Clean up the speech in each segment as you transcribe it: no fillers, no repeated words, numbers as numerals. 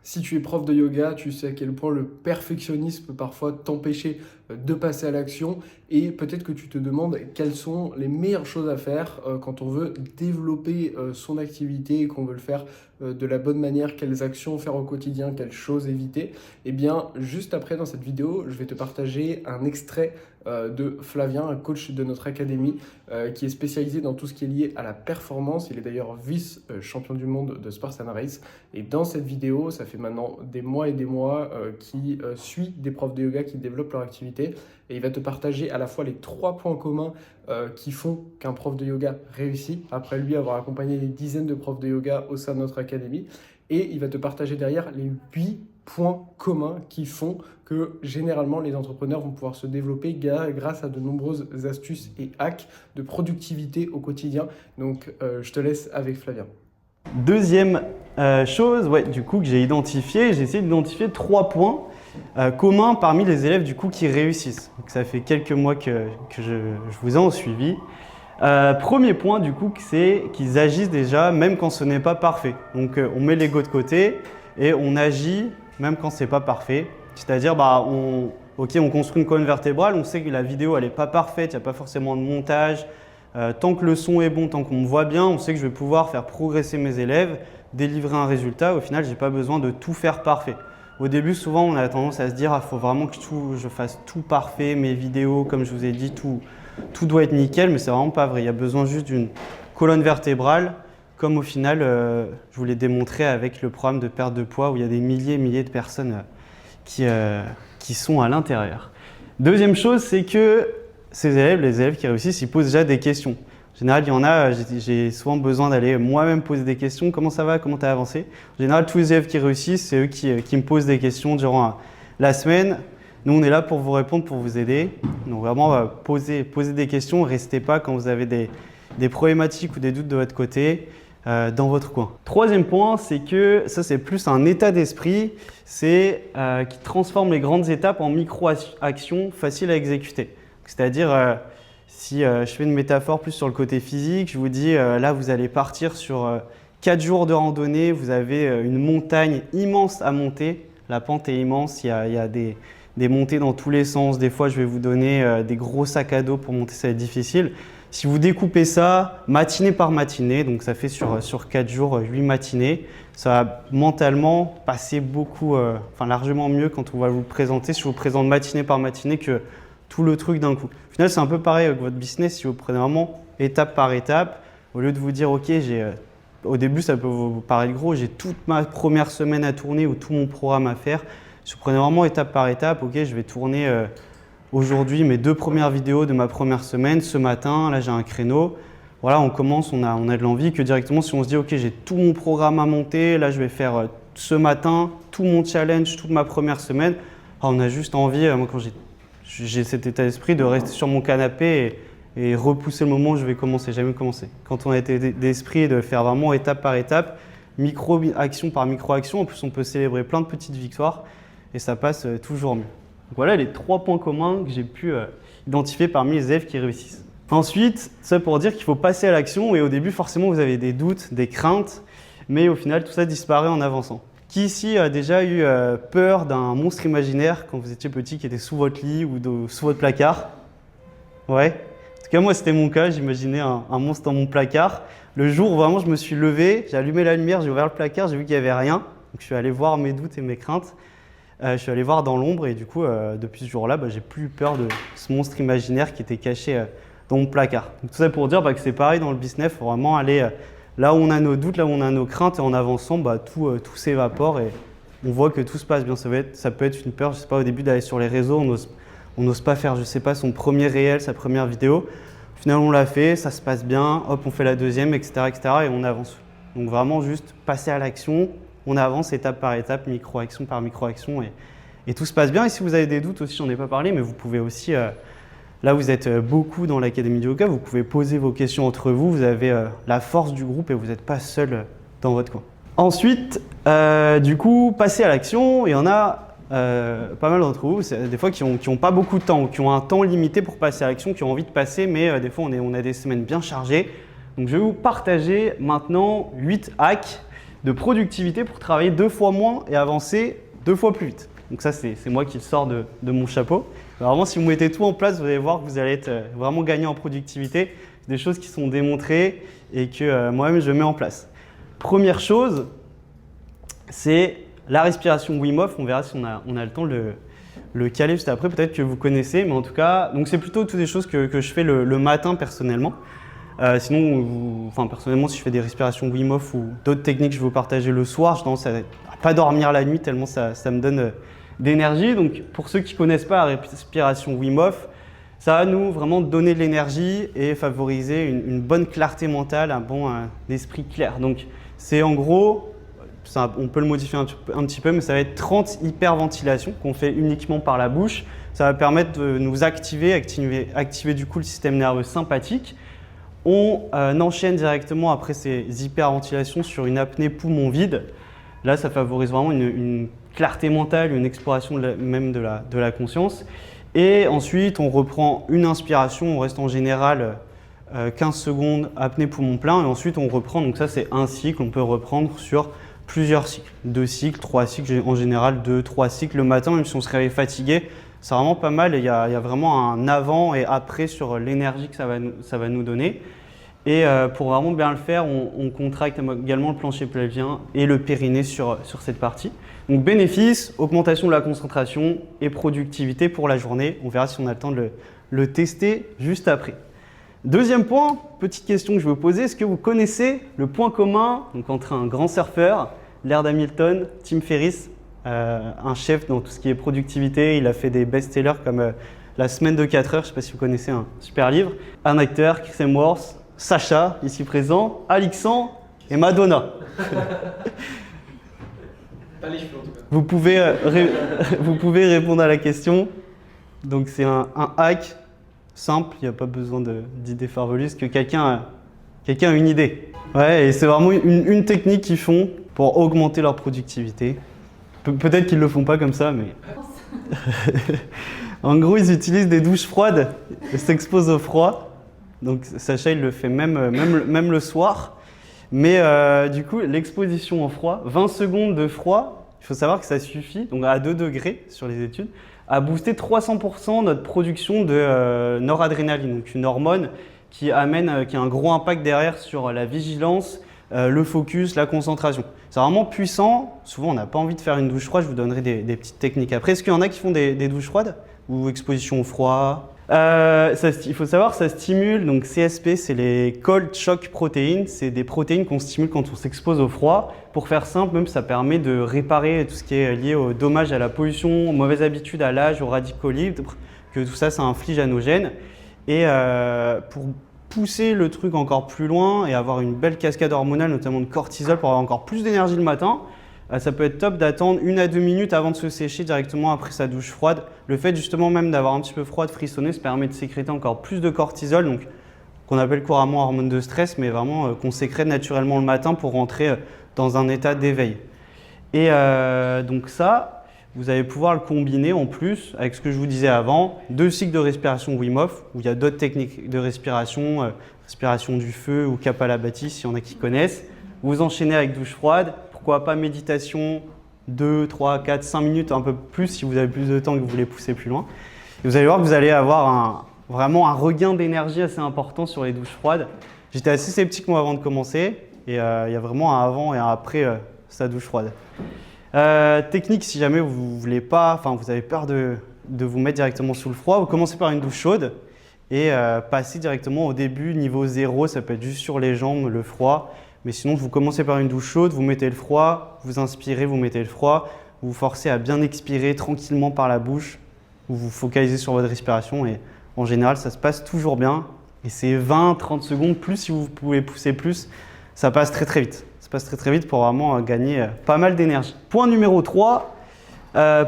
Si tu es prof de yoga, tu sais à quel point le perfectionnisme peut parfois t'empêcher de passer à l'action et peut-être que tu te demandes quelles sont les meilleures choses à faire quand on veut développer son activité et qu'on veut le faire de la bonne manière, quelles actions faire au quotidien, quelles choses éviter. Eh bien, juste après dans cette vidéo, je vais te partager un extrait de Flavien, un coach de notre académie qui est spécialisé dans tout ce qui est lié à la performance. Il est d'ailleurs vice-champion du monde de Spartan Race. Et dans cette vidéo, ça fait maintenant des mois et des mois qu'il suit des profs de yoga qui développent leur activité. Et il va te partager à la fois les 3 points communs qui font qu'un prof de yoga réussit, après lui avoir accompagné des dizaines de profs de yoga au sein de notre académie. Et il va te partager derrière les 8 points communs qui font que généralement les entrepreneurs vont pouvoir se développer grâce à de nombreuses astuces et hacks de productivité au quotidien. Donc je te laisse avec Flavien. Deuxième chose, du coup, que j'ai essayé d'identifier 3 points communs parmi les élèves du coup, qui réussissent. Donc, ça fait quelques mois que je vous ai en suivi. Premier point, du coup, c'est qu'ils agissent déjà même quand ce n'est pas parfait. Donc, on met l'ego de côté et on agit même quand ce n'est pas parfait. C'est-à-dire, on construit une colonne vertébrale, on sait que la vidéo elle n'est pas parfaite, il n'y a pas forcément de montage. Tant que le son est bon, tant qu'on me voit bien, on sait que je vais pouvoir faire progresser mes élèves, délivrer un résultat. Au final, je n'ai pas besoin de tout faire parfait. Au début, souvent, on a tendance à se dire « faut vraiment que je fasse tout parfait, mes vidéos, comme je vous ai dit, tout doit être nickel », mais c'est vraiment pas vrai. Il y a besoin juste d'une colonne vertébrale, comme au final, je vous l'ai démontré avec le programme de perte de poids, où il y a des milliers et milliers de personnes qui sont à l'intérieur. Deuxième chose, c'est que les élèves qui réussissent, ils posent déjà des questions. En général, il y en a, j'ai souvent besoin d'aller moi-même poser des questions. Comment ça va? Comment tu as avancé? En général, tous les élèves qui réussissent, c'est eux qui me posent des questions durant la semaine. Nous, on est là pour vous répondre, pour vous aider. Donc vraiment, posez des questions. Restez pas quand vous avez des problématiques ou des doutes de votre côté, dans votre coin. Troisième point, c'est que ça, c'est plus un état d'esprit, c'est qui transforme les grandes étapes en micro-actions faciles à exécuter. C'est-à-dire, si je fais une métaphore plus sur le côté physique, je vous dis là, vous allez partir sur 4 jours de randonnée, vous avez une montagne immense à monter, la pente est immense, il y a des montées dans tous les sens, des fois je vais vous donner des gros sacs à dos pour monter, ça va être difficile. Si vous découpez ça matinée par matinée, donc ça fait sur 4 jours, 8 matinées, ça va mentalement passer largement mieux quand on va vous le présenter, si je vous présente matinée par matinée que tout le truc d'un coup. Au final, c'est un peu pareil avec votre business. Si vous prenez vraiment étape par étape, au lieu de vous dire, OK, au début, ça peut vous paraître gros, j'ai toute ma première semaine à tourner ou tout mon programme à faire. Si vous prenez vraiment étape par étape, OK, je vais tourner aujourd'hui mes 2 premières vidéos de ma première semaine. Ce matin, là, j'ai un créneau. Voilà, on commence, on a de l'envie que directement, si on se dit, OK, j'ai tout mon programme à monter, là, je vais faire ce matin tout mon challenge, toute ma première semaine. Alors, on a juste envie, moi, quand j'ai cet état d'esprit de rester sur mon canapé et repousser le moment où je vais commencer, jamais commencer. Quand on a été d'esprit de faire vraiment étape par étape, micro-action par micro-action, en plus on peut célébrer plein de petites victoires et ça passe toujours mieux. Donc voilà les 3 points communs que j'ai pu identifier parmi les élèves qui réussissent. Ensuite, ça pour dire qu'il faut passer à l'action et au début forcément vous avez des doutes, des craintes, mais au final tout ça disparaît en avançant. Qui ici a déjà eu peur d'un monstre imaginaire quand vous étiez petit qui était sous votre lit ou sous votre placard? Ouais. En tout cas, moi, c'était mon cas. J'imaginais un monstre dans mon placard. Le jour où vraiment je me suis levé, j'ai allumé la lumière, j'ai ouvert le placard, j'ai vu qu'il n'y avait rien. Donc, je suis allé voir mes doutes et mes craintes. Je suis allé voir dans l'ombre et du coup, depuis ce jour-là, j'ai plus eu peur de ce monstre imaginaire qui était caché dans mon placard. Donc, tout ça pour dire que c'est pareil dans le business. Il faut vraiment aller là où on a nos doutes, là où on a nos craintes et en avançant, tout s'évapore et on voit que tout se passe bien. Ça peut être une peur, je ne sais pas, au début d'aller sur les réseaux, on n'ose pas faire, je ne sais pas, son premier réel, sa première vidéo. Au final, on l'a fait, ça se passe bien, hop, on fait la deuxième, etc., etc. et on avance. Donc vraiment juste passer à l'action, on avance étape par étape, micro-action par micro-action et tout se passe bien. Et si vous avez des doutes aussi, j'en ai pas parlé, mais vous pouvez aussi… Là, vous êtes beaucoup dans l'Académie du Yoga, vous pouvez poser vos questions entre vous, vous avez la force du groupe et vous n'êtes pas seul dans votre coin. Ensuite, du coup, passer à l'action, il y en a pas mal d'entre vous, des fois qui n'ont pas beaucoup de temps ou qui ont un temps limité pour passer à l'action, qui ont envie de passer, mais des fois on a des semaines bien chargées. Donc je vais vous partager maintenant 8 hacks de productivité pour travailler 2 fois moins et avancer 2 fois plus vite. Donc ça, c'est moi qui le sors de mon chapeau. Alors vraiment, si vous mettez tout en place, vous allez voir que vous allez être vraiment gagné en productivité. C'est des choses qui sont démontrées et que moi-même, je mets en place. Première chose, c'est la respiration Wim Hof. On verra si on a le temps de le caler juste après. Peut-être que vous connaissez, mais en tout cas, donc c'est plutôt toutes des choses que je fais le matin personnellement. Sinon, personnellement, si je fais des respirations Wim Hof ou d'autres techniques que je vais vous partager le soir, je tendance à pas dormir la nuit tellement ça me donne d'énergie. Donc, pour ceux qui ne connaissent pas la respiration Wim Hof, ça va nous vraiment donner de l'énergie et favoriser une bonne clarté mentale, un bon esprit clair. Donc, c'est en gros, on peut le modifier un petit peu, mais ça va être 30 hyperventilations qu'on fait uniquement par la bouche. Ça va permettre de nous activer du coup le système nerveux sympathique. On enchaîne directement après ces hyperventilations sur une apnée poumon vide. Là, ça favorise vraiment une clarté mentale, une exploration même de la conscience. Et ensuite, on reprend une inspiration, on reste en général 15 secondes, apnée poumon plein, et ensuite on reprend. Donc ça, c'est un cycle, on peut reprendre sur plusieurs cycles. 2 cycles, 3 cycles, en général 2-3 cycles le matin, même si on se réveille fatigué. C'est vraiment pas mal, et il y a vraiment un avant et après sur l'énergie que ça va nous donner. Et pour vraiment bien le faire, on contracte également le plancher pelvien et le périnée sur cette partie. Donc bénéfice, augmentation de la concentration et productivité pour la journée. On verra si on a le temps de le tester juste après. Deuxième point, petite question que je vais vous poser. Est-ce que vous connaissez le point commun entre un grand surfeur, Laird Hamilton, Tim Ferriss, un chef dans tout ce qui est productivité. Il a fait des best-sellers comme La semaine de 4 heures, je ne sais pas si vous connaissez, un super livre. Un acteur, Chris Hemsworth, Sacha, ici présent, Alexandre et Madonna. Pas les cheveux en tout cas. Vous pouvez répondre à la question. Donc c'est un hack simple, il n'y a pas besoin d'idées farfelues. Est-ce que quelqu'un a une idée? Ouais, et c'est vraiment une technique qu'ils font pour augmenter leur productivité. Peut-être qu'ils ne le font pas comme ça, mais… En gros, ils utilisent des douches froides et s'exposent au froid. Donc Sacha, il le fait même le soir. Mais du coup, l'exposition au froid, 20 secondes de froid, il faut savoir que ça suffit, donc à 2 degrés sur les études, à booster 300% notre production de noradrénaline, donc une hormone qui a un gros impact derrière sur la vigilance, le focus, la concentration. C'est vraiment puissant. Souvent, on n'a pas envie de faire une douche froide. Je vous donnerai des petites techniques après. Est-ce qu'il y en a qui font des douches froides ou exposition au froid? Il faut savoir que ça stimule, donc CSP, c'est les Cold Shock Proteins. C'est des protéines qu'on stimule quand on s'expose au froid. Pour faire simple, même ça permet de réparer tout ce qui est lié au dommage à la pollution, aux mauvaises habitudes, à l'âge, aux radicaux libres, que tout ça, ça inflige à nos gènes. Et pour pousser le truc encore plus loin et avoir une belle cascade hormonale, notamment de cortisol, pour avoir encore plus d'énergie le matin, ça peut être top d'attendre 1 à 2 minutes avant de se sécher directement après sa douche froide. Le fait justement même d'avoir un petit peu froid, de frissonner, ça permet de sécréter encore plus de cortisol, donc qu'on appelle couramment hormone de stress, mais vraiment qu'on sécrète naturellement le matin pour rentrer dans un état d'éveil. Et donc ça, vous allez pouvoir le combiner en plus avec ce que je vous disais avant, 2 cycles de respiration Wim Hof, où il y a d'autres techniques de respiration, respiration du feu ou Kapalabhati, s'il y en a qui connaissent. Vous enchaînez avec douche froide. Pourquoi pas méditation 2, 3, 4, 5 minutes, un peu plus si vous avez plus de temps et que vous voulez pousser plus loin. Et vous allez voir que vous allez avoir vraiment un regain d'énergie assez important sur les douches froides. J'étais assez sceptique moi avant de commencer et il y a vraiment un avant et un après sa douche froide. Technique, si jamais vous voulez pas, vous avez peur de vous mettre directement sous le froid, vous commencez par une douche chaude et passez directement au début, niveau 0, ça peut être juste sur les jambes, le froid. Mais sinon, vous commencez par une douche chaude, vous mettez le froid, vous inspirez, vous mettez le froid, vous vous forcez à bien expirer tranquillement par la bouche, vous vous focalisez sur votre respiration et en général, ça se passe toujours bien. Et c'est 20-30 secondes, plus si vous pouvez pousser plus, ça passe très très vite. Ça passe très très vite pour vraiment gagner pas mal d'énergie. Point numéro 3,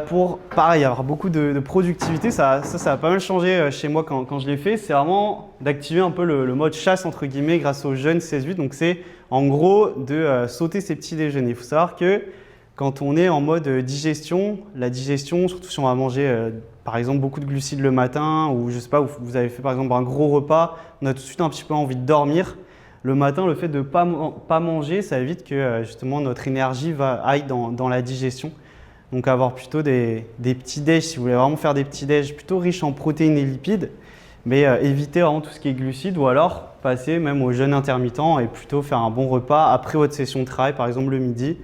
pour pareil, avoir beaucoup de productivité, ça a pas mal changé chez moi quand je l'ai fait, c'est vraiment d'activer un peu le mode chasse entre guillemets grâce au jeûne 16-8. Donc c'est en gros de sauter ses petits déjeuners. Il faut savoir que quand on est en mode digestion, la digestion, surtout si on va manger par exemple beaucoup de glucides le matin ou je sais pas, vous avez fait par exemple un gros repas, on a tout de suite un petit peu envie de dormir. le matin, le fait de ne pas manger, ça évite que justement notre énergie aille dans la digestion. Donc avoir plutôt des petits déj, si vous voulez vraiment faire des petits déj plutôt riches en protéines et lipides, mais éviter vraiment tout ce qui est glucides ou alors passer même au jeûne intermittent et plutôt faire un bon repas après votre session de travail, par exemple le midi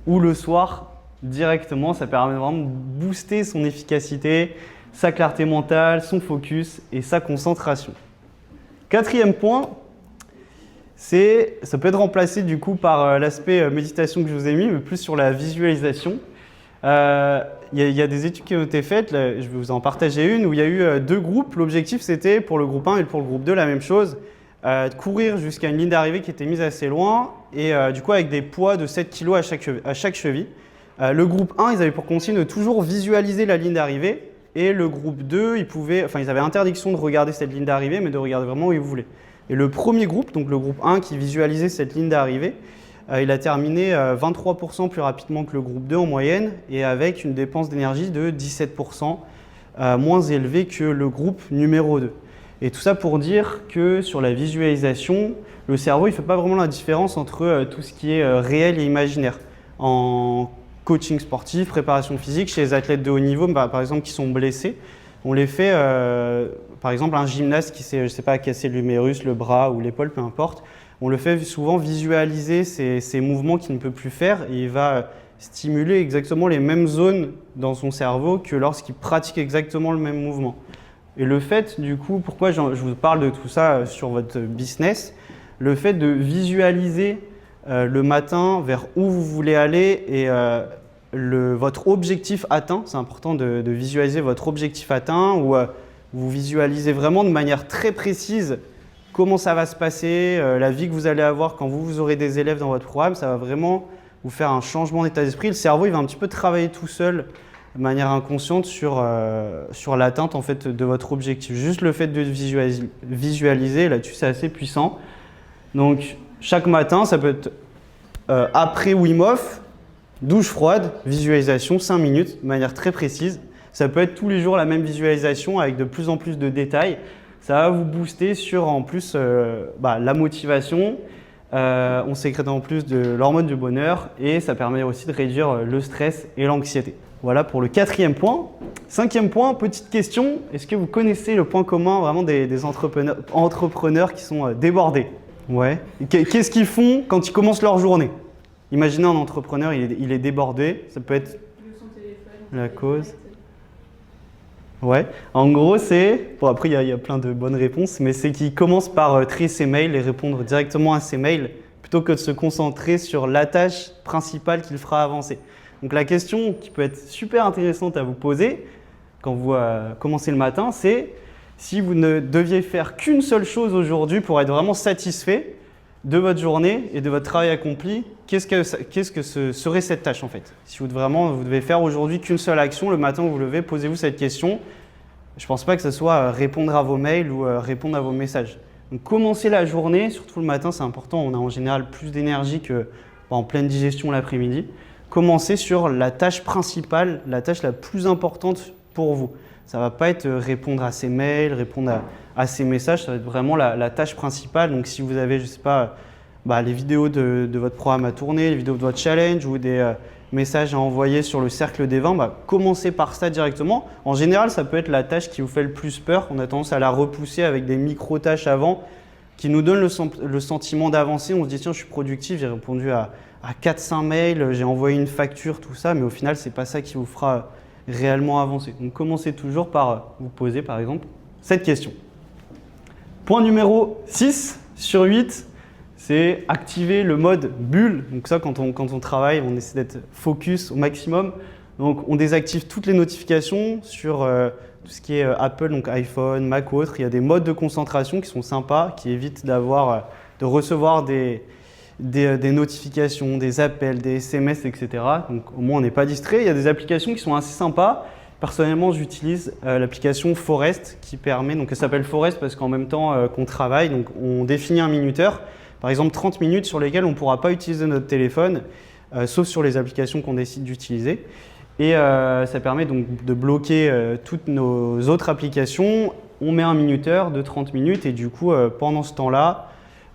ou le soir directement. Ça permet vraiment de booster son efficacité, sa clarté mentale, son focus et sa concentration. Quatrième point, ça peut être remplacé du coup par l'aspect méditation que je vous ai mis, mais plus sur la visualisation. Il y a des études qui ont été faites, là, je vais vous en partager une, où il y a eu 2 groupes. L'objectif, c'était pour le groupe 1 et pour le groupe 2 la même chose, de courir jusqu'à une ligne d'arrivée qui était mise assez loin et du coup avec des poids de 7 kg à chaque cheville. Le groupe 1, ils avaient pour consigne de toujours visualiser la ligne d'arrivée et le groupe 2, ils avaient interdiction de regarder cette ligne d'arrivée, mais de regarder vraiment où ils voulaient. Et le premier groupe, donc le groupe 1 qui visualisait cette ligne d'arrivée, il a terminé 23% plus rapidement que le groupe 2 en moyenne et avec une dépense d'énergie de 17% moins élevée que le groupe numéro 2. Et tout ça pour dire que sur la visualisation, le cerveau ne fait pas vraiment la différence entre tout ce qui est réel et imaginaire. En coaching sportif, préparation physique, chez les athlètes de haut niveau, par exemple, qui sont blessés, on les fait, par exemple, un gymnaste qui s'est, je sais pas, cassé l'humérus, le bras ou l'épaule, peu importe, on le fait souvent visualiser ces mouvements qu'il ne peut plus faire et il va stimuler exactement les mêmes zones dans son cerveau que lorsqu'il pratique exactement le même mouvement. Et le fait, du coup, pourquoi je vous parle de tout ça sur votre business, le fait de visualiser le matin vers où vous voulez aller et votre objectif atteint, c'est important de visualiser votre objectif atteint où vous visualisez vraiment de manière très précise comment ça va se passer, la vie que vous allez avoir quand vous aurez des élèves dans votre programme, ça va vraiment vous faire un changement d'état d'esprit. Le cerveau, il va un petit peu travailler tout seul de manière inconsciente sur l'atteinte en fait, de votre objectif. Juste le fait de visualiser, là-dessus, c'est assez puissant. Donc, chaque matin, ça peut être après Wim Hof, douche froide, visualisation, 5 minutes, de manière très précise. Ça peut être tous les jours la même visualisation avec de plus en plus de détails. Ça va vous booster sur en plus la motivation. On sécrète en plus de l'hormone du bonheur et ça permet aussi de réduire le stress et l'anxiété. Voilà pour le 4e point. 5e point, petite question. Est-ce que vous connaissez le point commun vraiment des entrepreneurs qui sont débordés? Ouais. Qu'est-ce qu'ils font quand ils commencent leur journée? Imaginez un entrepreneur, il est débordé. Ça peut être la cause. Ouais. En gros, après il y a plein de bonnes réponses, mais c'est qu'il commence par trier ses mails et répondre directement à ses mails plutôt que de se concentrer sur la tâche principale qui le fera avancer. Donc la question qui peut être super intéressante à vous poser quand vous commencez le matin, c'est si vous ne deviez faire qu'une seule chose aujourd'hui pour être vraiment satisfait de votre journée et de votre travail accompli, qu'est-ce que serait cette tâche en fait? Si vous devez faire aujourd'hui qu'une seule action, le matin où vous vous levez, posez-vous cette question. Je ne pense pas que ce soit répondre à vos mails ou répondre à vos messages. Donc commencer la journée, surtout le matin, c'est important. On a en général plus d'énergie qu'en pleine digestion l'après-midi. Commencez sur la tâche principale, la tâche la plus importante pour vous. Ça ne va pas être répondre à ses mails, répondre à ses messages, ça va être vraiment la tâche principale. Donc si vous avez, je ne sais pas, les vidéos de votre programme à tourner, les vidéos de votre challenge ou des messages à envoyer sur le cercle des 20, commencez par ça directement. En général, ça peut être la tâche qui vous fait le plus peur. On a tendance à la repousser avec des micro-tâches avant qui nous donnent le sentiment d'avancer. On se dit tiens, je suis productif, j'ai répondu à 4-5 mails, j'ai envoyé une facture, tout ça, mais au final, ce n'est pas ça qui vous fera réellement avancer. Donc commencez toujours par vous poser par exemple cette question. Point numéro 6 sur 8, c'est activer le mode bulle. Donc ça, quand on travaille, on essaie d'être focus au maximum. Donc on désactive toutes les notifications sur tout ce qui est Apple, donc iPhone, Mac ou autre. Il y a des modes de concentration qui sont sympas, qui évitent de recevoir des notifications, des appels, des SMS, etc. Donc au moins on n'est pas distrait. Il y a des applications qui sont assez sympas. Personnellement, j'utilise l'application Forest qui permet, donc elle s'appelle Forest parce qu'en même temps qu'on travaille, donc on définit un minuteur, par exemple 30 minutes sur lesquelles on ne pourra pas utiliser notre téléphone, sauf sur les applications qu'on décide d'utiliser. Et ça permet donc de bloquer toutes nos autres applications. On met un minuteur de 30 minutes et du coup, pendant ce temps-là,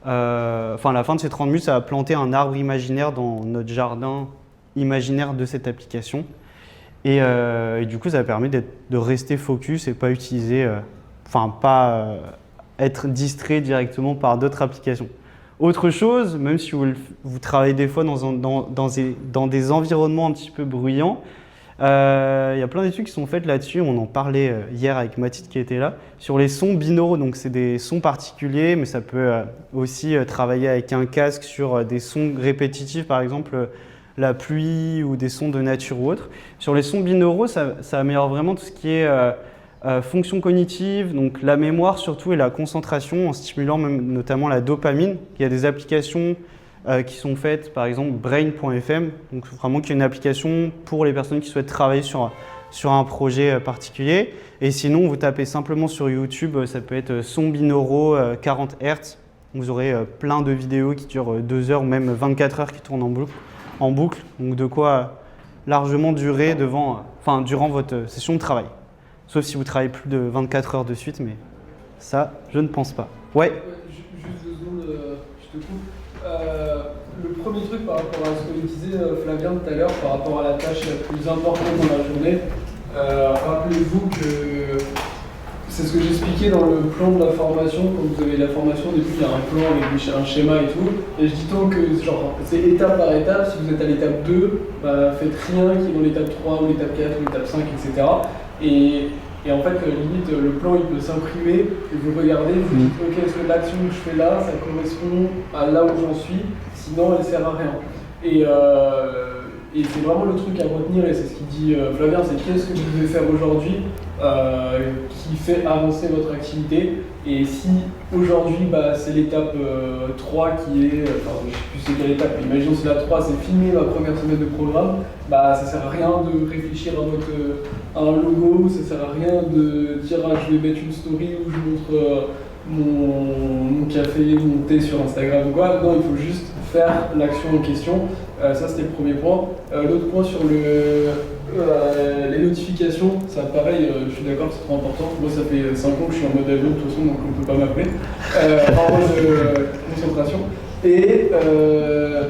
enfin, à la fin de ces 30 minutes, ça va planter un arbre imaginaire dans notre jardin imaginaire de cette application. Et du coup, ça permet de rester focus et pas utiliser, pas être distrait directement par d'autres applications. Autre chose, même si vous travaillez des fois dans des environnements un petit peu bruyants, il y a plein d'études qui sont faites là-dessus. On en parlait hier avec Mathilde qui était là, sur les sons binauraux. Donc, c'est des sons particuliers, mais ça peut aussi travailler avec un casque sur des sons répétitifs, par exemple la pluie ou des sons de nature ou autre. Sur les sons binauraux, ça améliore vraiment tout ce qui est fonction cognitive, donc la mémoire surtout et la concentration en stimulant même, notamment la dopamine. Il y a des applications qui sont faites, par exemple brain.fm, donc vraiment qui est une application pour les personnes qui souhaitent travailler sur un projet particulier. Et sinon, vous tapez simplement sur YouTube, ça peut être son binauraux 40 Hz. Vous aurez plein de vidéos qui durent 2 heures ou même 24 heures qui tournent en boucle, donc de quoi largement durer durant votre session de travail. Sauf si vous travaillez plus de 24 heures de suite, mais ça, je ne pense pas. Ouais. Juste 2 secondes, je te coupe. Le premier truc par rapport à ce que disait Flavien tout à l'heure, par rapport à la tâche la plus importante dans la journée, rappelez-vous que c'est ce que j'expliquais dans le plan de la formation. Quand vous avez la formation, au début, il y a un plan avec un schéma et tout. Et je dis tant que c'est étape par étape. Si vous êtes à l'étape 2, faites rien qui est dans l'étape 3 ou l'étape 4 ou l'étape 5, etc. Et en fait, limite, le plan il peut s'imprimer, et vous regardez, vous dites ok, est-ce que l'action que je fais là, ça correspond à là où j'en suis, sinon elle sert à rien. Et c'est vraiment le truc à retenir, et c'est ce qu'il dit Flavien, c'est qu'est-ce que vous devez faire aujourd'hui qui fait avancer votre activité. Et si aujourd'hui c'est l'étape 3 qui est, je ne sais plus c'est quelle étape, mais imaginons c'est la 3, c'est filmer ma première semaine de programme, ça ne sert à rien de réfléchir à un logo, ça ne sert à rien de dire je vais mettre une story où je montre mon café, mon thé sur Instagram ou quoi. Non, il faut juste faire l'action en question. Ça c'était le premier point. L'autre point sur les notifications, ça pareil, je suis d'accord, c'est trop important. Moi ça fait 5 ans que je suis en mode avion de toute façon, donc on ne peut pas m'appeler. En mode concentration. Et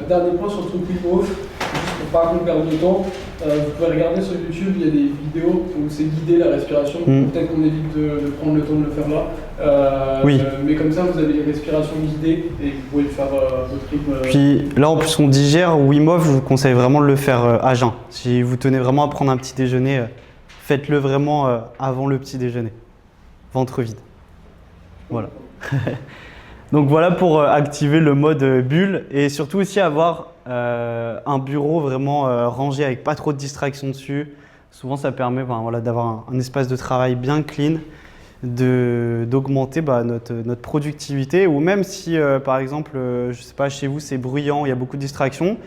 dernier point sur le truc off, juste pour pas qu'on perde de temps, vous pouvez regarder sur YouTube, il y a des vidéos où c'est guidé la respiration. Peut-être qu'on évite de prendre le temps de le faire là. Oui. Mais comme ça, vous avez les respirations guidées et vous pouvez le faire à votre rythme. Puis là, en plus, on digère Wim Hof, je vous conseille vraiment de le faire à jeun. Si vous tenez vraiment à prendre un petit déjeuner, faites-le vraiment avant le petit déjeuner. Ventre vide. Voilà. Donc voilà pour activer le mode bulle et surtout aussi avoir un bureau vraiment rangé avec pas trop de distractions dessus. Souvent ça permet d'avoir un espace de travail bien clean, d'augmenter notre productivité, ou même si par exemple, je sais pas, chez vous c'est bruyant, il y a beaucoup de distractions,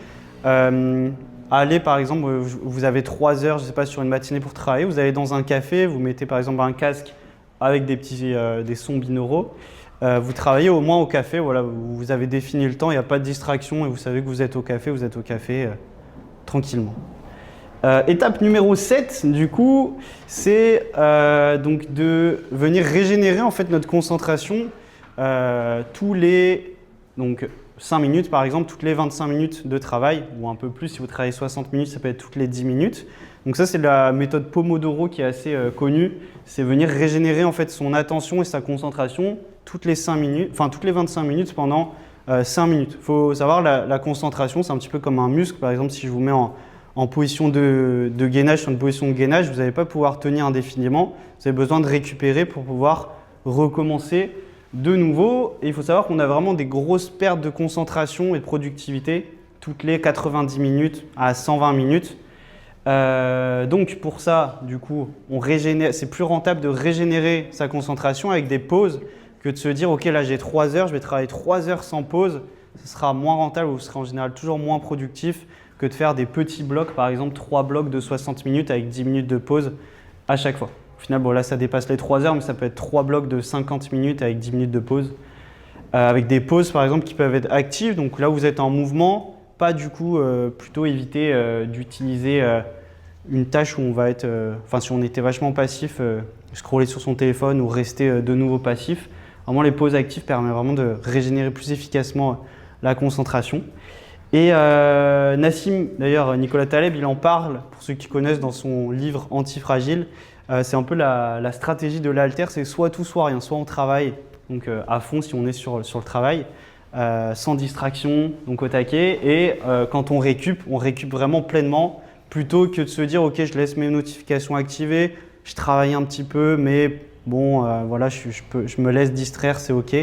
allez par exemple, vous avez 3 heures, je sais pas, sur une matinée pour travailler, vous allez dans un café, vous mettez par exemple un casque avec des sons binauraux. Vous travaillez au moins au café, voilà, vous avez défini le temps, il n'y a pas de distraction et vous savez que vous êtes au café tranquillement. Étape numéro 7, du coup, c'est donc de venir régénérer en fait notre concentration tous les 5 minutes par exemple, toutes les 25 minutes de travail, ou un peu plus, si vous travaillez 60 minutes, ça peut être toutes les 10 minutes. Donc ça, c'est la méthode Pomodoro qui est assez connue, c'est venir régénérer en fait son attention et sa concentration toutes les 5 minutes, toutes les 25 minutes pendant 5 minutes. Il faut savoir, la concentration, c'est un petit peu comme un muscle. Par exemple, si je vous mets en position de gainage, sur une position de gainage, vous n'allez pas pouvoir tenir indéfiniment. Vous avez besoin de récupérer pour pouvoir recommencer de nouveau. Et il faut savoir qu'on a vraiment des grosses pertes de concentration et de productivité toutes les 90 minutes à 120 minutes. Donc pour ça, du coup, c'est plus rentable de régénérer sa concentration avec des pauses que de se dire ok, là j'ai 3 heures, je vais travailler 3 heures sans pause. Ce sera moins rentable, vous serez en général toujours moins productif que de faire des petits blocs, par exemple 3 blocs de 60 minutes avec 10 minutes de pause à chaque fois. Au final, là ça dépasse les 3 heures, mais ça peut être 3 blocs de 50 minutes avec 10 minutes de pause. Avec des pauses par exemple qui peuvent être actives, donc là vous êtes en mouvement, pas du coup plutôt éviter d'utiliser une tâche où on va être, si on était vachement passif, scroller sur son téléphone ou rester de nouveau passif. Vraiment, les pauses actives permettent vraiment de régénérer plus efficacement la concentration. Et Nassim, d'ailleurs, Nicolas Taleb, il en parle, pour ceux qui connaissent, dans son livre Antifragile. C'est un peu la stratégie de l'haltère, c'est soit tout, soit rien. Soit on travaille donc, à fond si on est sur le travail, sans distraction, donc au taquet. Et quand on récup vraiment pleinement, plutôt que de se dire « Ok, je laisse mes notifications activées, je travaille un petit peu, mais bon, voilà, je me laisse distraire, c'est ok. »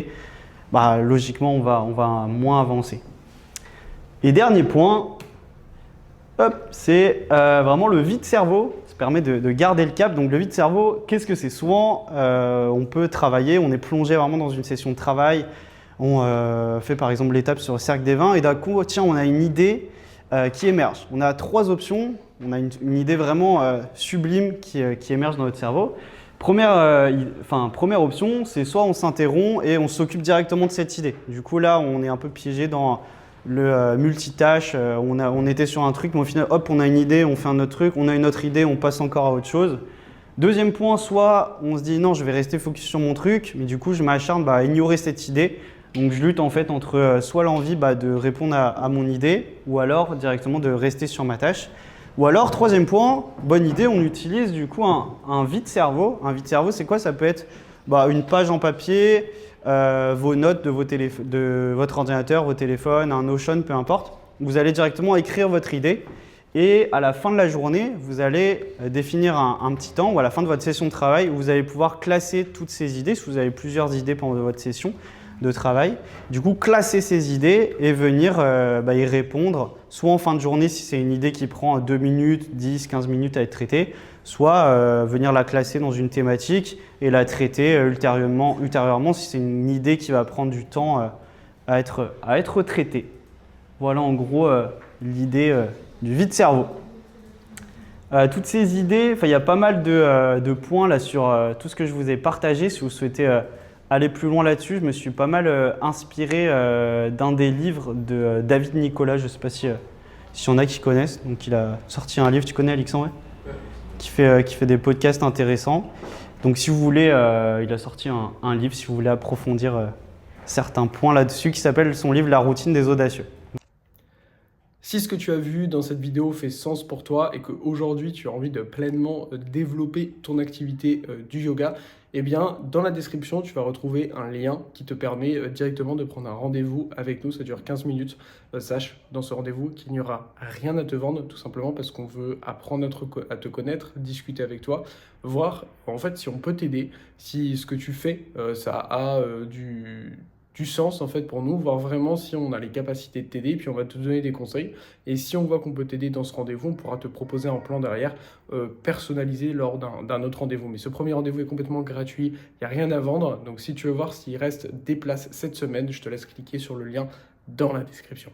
Bah, logiquement, on va moins avancer. Et dernier point, c'est vraiment le vide-cerveau. Ça permet de garder le cap. Donc le vide-cerveau, qu'est-ce que c'est? Souvent, on peut travailler, on est plongé vraiment dans une session de travail. On fait par exemple l'étape sur le cercle des vins et d'un coup, tiens, on a une idée qui émerge. On a 3 options. On a une idée vraiment sublime qui émerge dans notre cerveau. Première option, c'est soit on s'interrompt et on s'occupe directement de cette idée. Du coup, là, on est un peu piégé dans le multitâche. On était sur un truc, mais au final, hop, on a une idée, on fait un autre truc. On a une autre idée, on passe encore à autre chose. Deuxième point, soit on se dit non, je vais rester focus sur mon truc, mais du coup, je m'acharne à ignorer cette idée. Donc, je lutte en fait entre soit l'envie de répondre à mon idée ou alors directement de rester sur ma tâche. Ou alors, troisième point, bonne idée, on utilise du coup un vide-cerveau. Un vide-cerveau, c'est quoi? Ça peut être une page en papier, vos notes de votre ordinateur, vos téléphones, un Notion, peu importe. Vous allez directement écrire votre idée et à la fin de la journée, vous allez définir un petit temps ou à la fin de votre session de travail où vous allez pouvoir classer toutes ces idées, si vous avez plusieurs idées pendant votre session de travail. Du coup, classer ces idées et venir y répondre, soit en fin de journée si c'est une idée qui prend 2 minutes, 10, 15 minutes à être traitée, soit venir la classer dans une thématique et la traiter ultérieurement si c'est une idée qui va prendre du temps à être traitée. Voilà en gros l'idée du vide-cerveau. Toutes ces idées, il y a pas mal de points là sur tout ce que je vous ai partagé. Si vous souhaitez aller plus loin là-dessus, je me suis pas mal inspiré d'un des livres de David Nicolas. Je ne sais pas s'il y en a qui connaissent. Donc, il a sorti un livre, tu connais Alexandre? Qui fait des podcasts intéressants. Donc si vous voulez, il a sorti un livre, si vous voulez approfondir certains points là-dessus, qui s'appelle son livre « La routine des audacieux ». Si ce que tu as vu dans cette vidéo fait sens pour toi et qu'aujourd'hui tu as envie de pleinement développer ton activité du yoga, eh bien dans la description tu vas retrouver un lien qui te permet directement de prendre un rendez-vous avec nous. Ça dure 15 minutes. Sache dans ce rendez-vous qu'il n'y aura rien à te vendre, tout simplement parce qu'on veut apprendre à te connaître, discuter avec toi, voir en fait si on peut t'aider, si ce que tu fais ça a du sens en fait pour nous, voir vraiment si on a les capacités de t'aider, puis on va te donner des conseils. Et si on voit qu'on peut t'aider dans ce rendez-vous, on pourra te proposer un plan derrière personnalisé lors d'un autre rendez-vous. Mais ce premier rendez-vous est complètement gratuit, il n'y a rien à vendre. Donc si tu veux voir s'il reste des places cette semaine, je te laisse cliquer sur le lien dans la description.